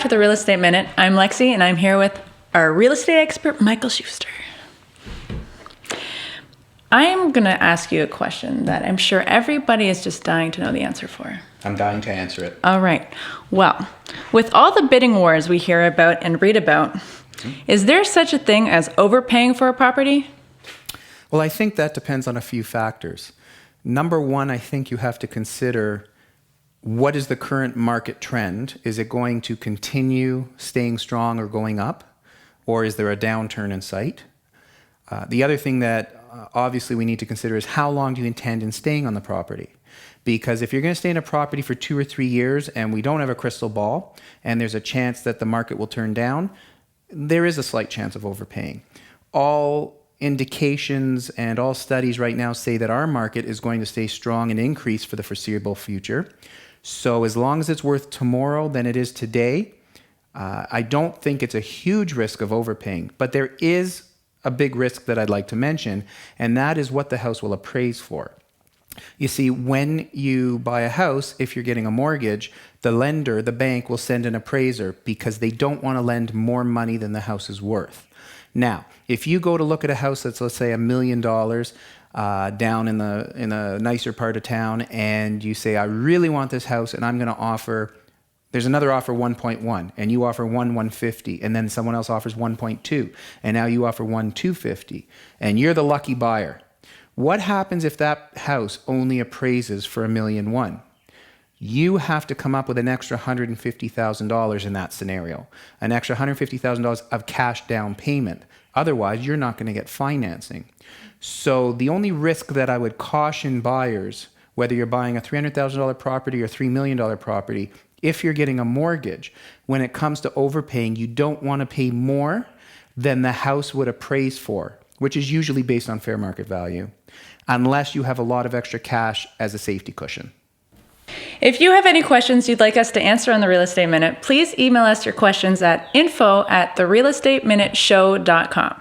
to the Real Estate Minute. I'm Lexi, and I'm here with our real estate expert, Michael Shuster. I'm going to ask you a question that I'm sure everybody is just dying to know the answer for. I'm dying to answer it. All right. Well, with all the bidding wars we hear about and read about, is there such a thing as overpaying for a property? Well, I think that depends on a few factors. Number one, I think you have to consider what is the current market trend? Is it going to continue staying strong or going up? Or is there a downturn in sight? The other thing that obviously we need to consider is how long do you intend in staying on the property? Because if you're going to stay in a property for 2 or 3 years and we don't have a crystal ball and there's a chance that the market will turn down, there is a slight chance of overpaying. All indications and all studies right now say that our market is going to stay strong and increase for the foreseeable future. So as long as it's worth tomorrow than it is today, I don't think it's a huge risk of overpaying. But there is a big risk that I'd like to mention, and that is what the house will appraise for. You see, when you buy a house, if you're getting a mortgage, the lender, the bank, will send an appraiser because they don't want to lend more money than the house is worth. Now, if you go to look at a house that's, let's say, $1 million down in a nicer part of town, and you say, I really want this house, and I'm going to offer, there's another offer 1.1, and you offer 150, and then someone else offers 1.2, and now you offer 1,250, and you're the lucky buyer. What happens if that house only appraises for $1.1 million? You have to come up with an extra $150,000 in that scenario, an extra $150,000 of cash down payment. Otherwise, you're not going to get financing. So the only risk that I would caution buyers, whether you're buying a $300,000 property or $3 million property, if you're getting a mortgage, when it comes to overpaying, you don't want to pay more than the house would appraise for, which is usually based on fair market value, unless you have a lot of extra cash as a safety cushion. If you have any questions you'd like us to answer on the Real Estate Minute, please email us your questions at info@therealestateminuteshow.com.